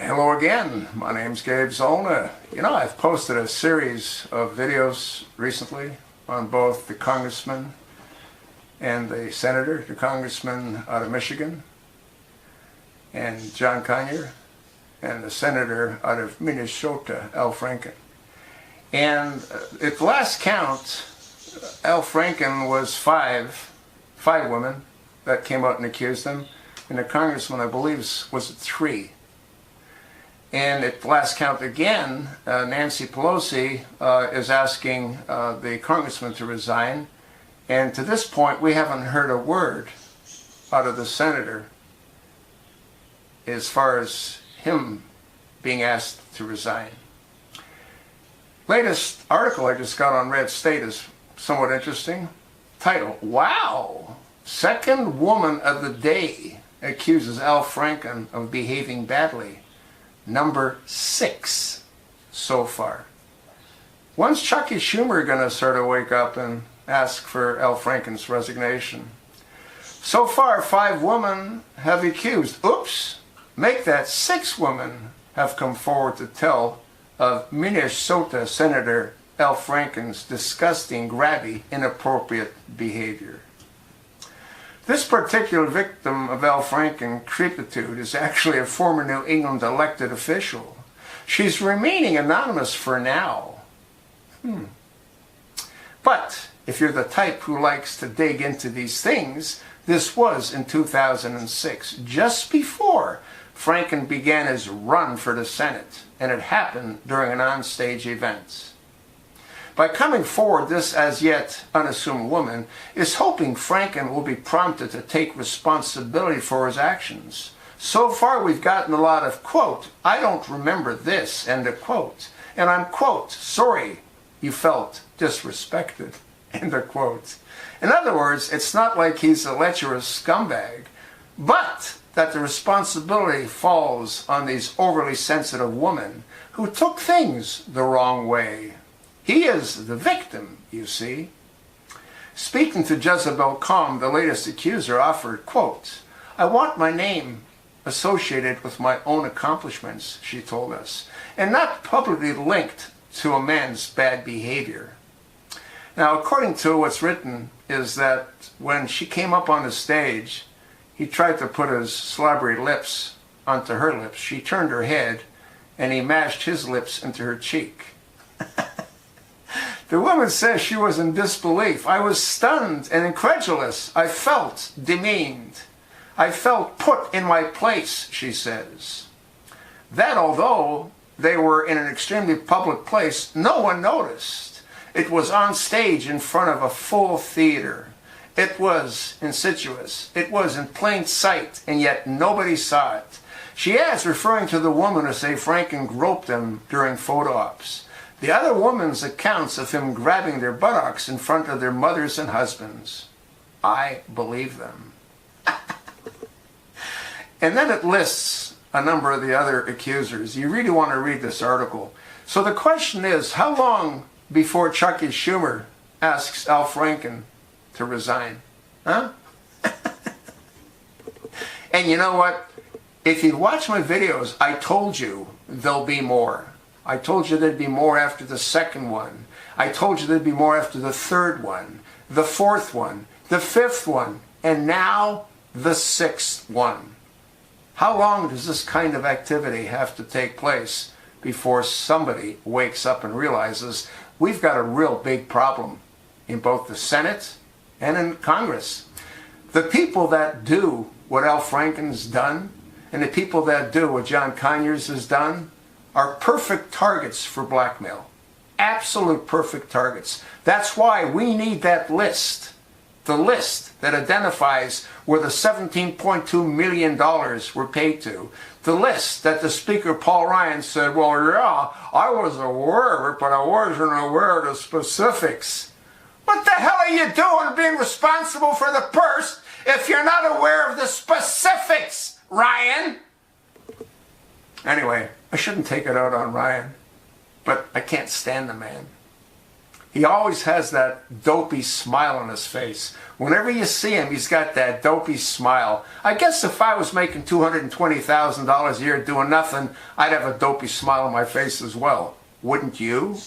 Hello again, my name's Gabe Zolna. You know, I've posted a series of videos recently on both the congressman and the senator, the congressman out of Michigan, and John Conyers, and the senator out of Minnesota, Al Franken. And at the last count, Al Franken was five women that came out and accused him, and the congressman, I believe, was at 3. And at the last count again, Nancy Pelosi is asking the congressman to resign. And to this point, we haven't heard a word out of the senator as far as him being asked to resign. Latest article I just got on Red State is somewhat interesting. Title, wow, second woman of the day accuses Al Franken of behaving badly. Number 6 so far. When's Chucky Schumer going to sort of wake up and ask for Al Franken's resignation? So far, 5 women have accused. Oops! Make that 6 women have come forward to tell of Minnesota Senator Al Franken's disgusting, grabby, inappropriate behavior. This particular victim of Al Franken creepitude is actually a former New England elected official. She's remaining anonymous for now. But if you're the type who likes to dig into these things, this was in 2006, just before Franken began his run for the Senate, and it happened during an onstage event. By coming forward, this as yet unassuming woman is hoping Franken will be prompted to take responsibility for his actions. So far we've gotten a lot of, quote, I don't remember this, end of quote. And I'm, quote, sorry you felt disrespected, end of quote. In other words, it's not like he's a lecherous scumbag, but that the responsibility falls on these overly sensitive women who took things the wrong way. He is the victim, you see. Speaking to Jezebel Calm, the latest accuser offered, quote, I want my name associated with my own accomplishments, she told us, and not publicly linked to a man's bad behavior. Now, according to what's written, is that when she came up on the stage, he tried to put his slobbery lips onto her lips. She turned her head, and he mashed his lips into her cheek. The woman says she was in disbelief. I was stunned and incredulous. I felt demeaned. I felt put in my place, she says. That although they were in an extremely public place, no one noticed. It was on stage in front of a full theater. It was insidious. It was in plain sight, and yet nobody saw it. She adds, referring to the woman who say Franken groped them during photo ops. The other woman's accounts of him grabbing their buttocks in front of their mothers and husbands. I believe them. And then it lists a number of the other accusers. You really want to read this article. So the question is, how long before Chucky Schumer asks Al Franken to resign? Huh? And you know what? If you watch my videos, I told you there'll be more. I told you there'd be more after the second one. I told you there'd be more after the third one, the fourth one, the fifth one, and now the 6th one. How long does this kind of activity have to take place before somebody wakes up and realizes we've got a real big problem in both the Senate and in Congress? The people that do what Al Franken's done and the people that do what John Conyers has done are perfect targets for blackmail. Absolute perfect targets. That's why we need that list. The list that identifies where the $17.2 million were paid to. The list that the Speaker, Paul Ryan, said, well, yeah, I was aware of it, but I wasn't aware of the specifics. What the hell are you doing being responsible for the purse if you're not aware of the specifics, Ryan? Anyway, I shouldn't take it out on Ryan, but I can't stand the man. He always has that dopey smile on his face. Whenever you see him, he's got that dopey smile. I guess if I was making $220,000 a year doing nothing, I'd have a dopey smile on my face as well. Wouldn't you?